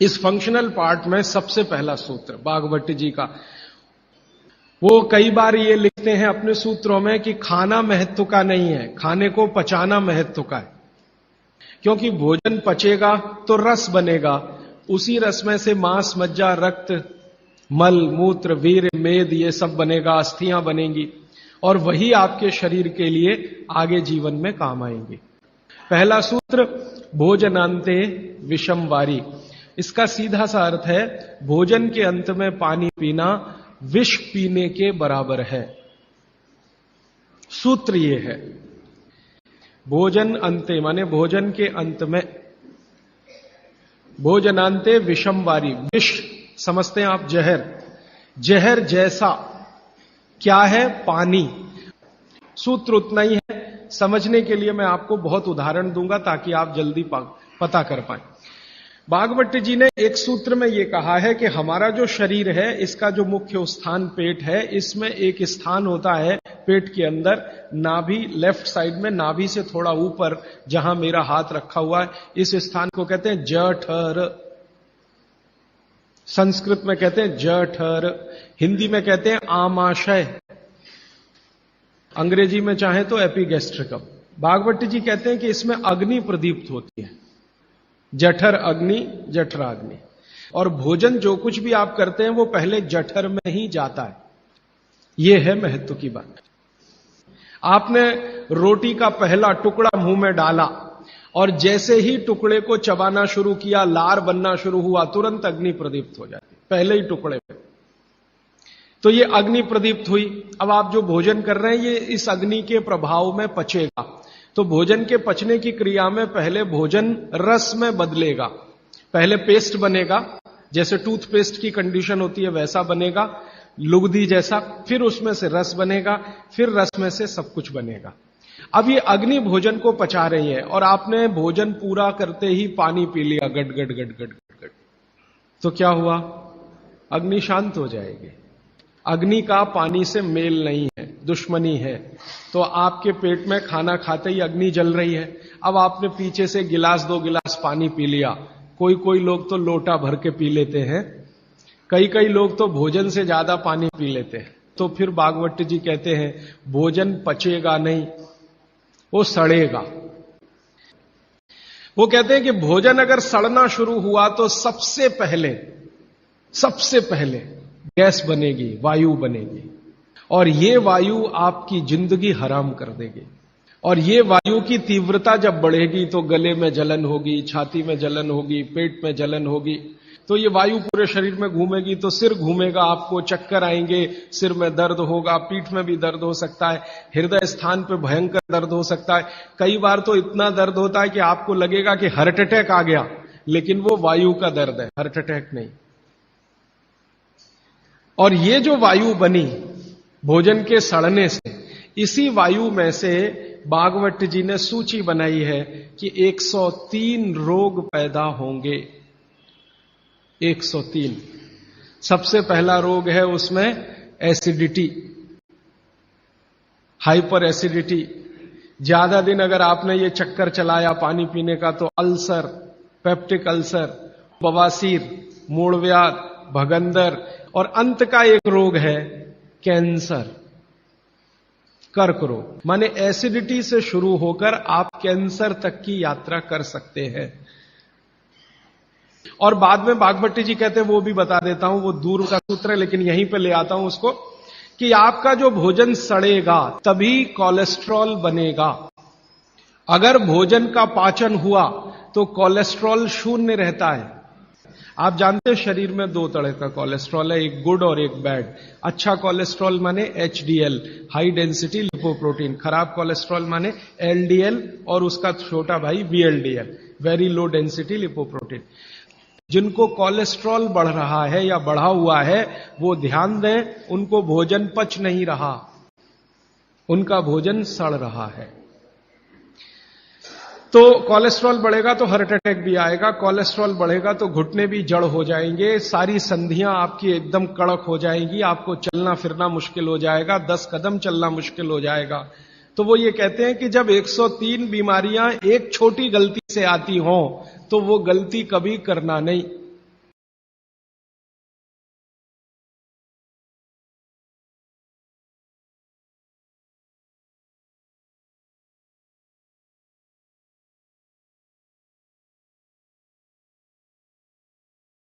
इस functional part में सबसे पहला सूत्र भागवत जी का, वो कई बार ये लिखते हैं अपने सूत्रों में कि खाना महत्व का नहीं है, खाने को पचाना महत्व का है। क्योंकि भोजन पचेगा तो रस बनेगा, उसी रस में से मांस, मज्जा, रक्त, मल, मूत्र, वीर्य, मेद ये सब बनेगा, अस्थियां बनेंगी और वही आपके शरीर के लिए आगे जीवन में काम आएंगे। पहला सूत्र भोजनांते विषम वारी, इसका सीधा सा अर्थ है भोजन के अंत में पानी पीना विष पीने के बराबर है। सूत्र ये है, भोजन अंते माने भोजन के अंत में, भोजनांते विषम वारी, विष समझते हैं आप जहर, जहर जैसा क्या है? पानी। सूत्र उतना ही है, समझने के लिए मैं आपको बहुत उदाहरण दूंगा ताकि आप जल्दी पता कर पाएं। भागवत जी ने एक सूत्र में यह कहा है कि हमारा जो शरीर है इसका जो मुख्य स्थान पेट है, इसमें एक स्थान होता है पेट के अंदर नाभि, लेफ्ट साइड में नाभि से थोड़ा ऊपर जहां मेरा हाथ रखा हुआ है, इस स्थान को कहते हैं जठर। संस्कृत में कहते हैं जठर, हिंदी में कहते हैं आमाशय, अंग्रेजी में चाहे तो एपिगैस्ट्रिकम। भागवत जी कहते हैं कि इसमें अग्नि प्रदीप्त होती है, जठर अग्नि, जठराग्नि। और भोजन जो कुछ भी आप करते हैं वो पहले जठर में ही जाता है, यह है महत्व की बात। आपने रोटी का पहला टुकड़ा मुंह में डाला और जैसे ही टुकड़े को चबाना शुरू किया, लार बनना शुरू हुआ, तुरंत अग्नि प्रदीप्त हो जाती, पहले ही टुकड़े में। तो ये अग्नि प्रदीप्त हुई। अब आप जो भोजन कर रहे हैं ये इस अग्नि के प्रभाव में पचेगा। तो भोजन के पचने की क्रिया में पहले भोजन रस में बदलेगा, पहले पेस्ट बनेगा, जैसे टूथपेस्ट की कंडीशन होती है वैसा बनेगा, लुगदी जैसा, फिर उसमें से रस बनेगा, फिर रस में से सब कुछ बनेगा। अब ये अग्नि भोजन को पचा रही है और आपने भोजन पूरा करते ही पानी पी लिया, गट गट गट गट गट गट, तो क्या हुआ? अग्नि शांत हो जाएगी। अग्नि का पानी से मेल नहीं है, दुश्मनी है। तो आपके पेट में खाना खाते ही अग्नि जल रही है। अब आपने पीछे से गिलास, 2 गिलास पानी पी लिया, कोई लोग तो लोटा भर के पी लेते हैं, कई लोग तो भोजन से ज्यादा पानी पी लेते हैं। तो फिर भागवत जी कहते हैं भोजन पचेगा नहीं, वो सड़ेगा। वो कहते हैं कि भोजन अगर सड़ना शुरू हुआ तो सबसे पहले गैस बनेगी, वायु बनेगी, और ये वायु आपकी जिंदगी हराम कर देगी। और ये वायु की तीव्रता जब बढ़ेगी तो गले में जलन होगी, छाती में जलन होगी, पेट में जलन होगी। तो ये वायु पूरे शरीर में घूमेगी तो सिर घूमेगा, आपको चक्कर आएंगे, सिर में दर्द होगा, पीठ में भी दर्द हो सकता है, हृदय स्थान पे भयंकर दर्द हो सकता है। कई बार तो इतना दर्द होता है कि आपको लगेगा कि हार्ट अटैक आ गया, लेकिन वो वायु का दर्द है, हार्ट अटैक नहीं। और ये जो वायु बनी भोजन के सड़ने से, इसी वायु में से भागवत जी ने सूची बनाई है कि 103 रोग पैदा होंगे। 103। सबसे पहला रोग है उसमें एसिडिटी, हाइपर एसिडिटी। ज्यादा दिन अगर आपने ये चक्कर चलाया पानी पीने का तो अल्सर, पेप्टिक अल्सर, बवासीर, मूढ़व्याध, भगंदर, और अंत का एक रोग है कैंसर, कर्क रोग। माने एसिडिटी से शुरू होकर आप कैंसर तक की यात्रा कर सकते हैं। और बाद में भागवत जी कहते हैं, वो भी बता देता हूं, वो दूर का सूत्र है लेकिन यहीं पे ले आता हूं उसको, कि आपका जो भोजन सड़ेगा तभी कोलेस्ट्रॉल बनेगा। अगर भोजन का पाचन हुआ तो कोलेस्ट्रॉल शून्य रहता है। आप जानते हैं शरीर में 2 तरह का कोलेस्ट्रॉल है, एक गुड और एक बैड। अच्छा कोलेस्ट्रॉल माने HDL, हाई डेंसिटी लिपोप्रोटीन। खराब कोलेस्ट्रॉल माने LDL और उसका छोटा भाई VLDL, very low density lipoprotein. जिनको कोलेस्ट्रॉल बढ़ रहा है या बढ़ा हुआ है वो ध्यान दें, उनको भोजन पच नहीं रहा, उनका भोजन सड़ रहा है। तो कोलेस्ट्रॉल बढ़ेगा तो हार्ट अटैक भी आएगा, कोलेस्ट्रॉल बढ़ेगा तो घुटने भी जड़ हो जाएंगे, सारी संधियां आपकी एकदम कड़क हो जाएंगी, आपको चलना फिरना मुश्किल हो जाएगा, 10 कदम चलना मुश्किल हो जाएगा। तो वो ये कहते हैं कि जब 103 बीमारियां एक छोटी गलती से आती हों तो वो गलती कभी करना नहीं।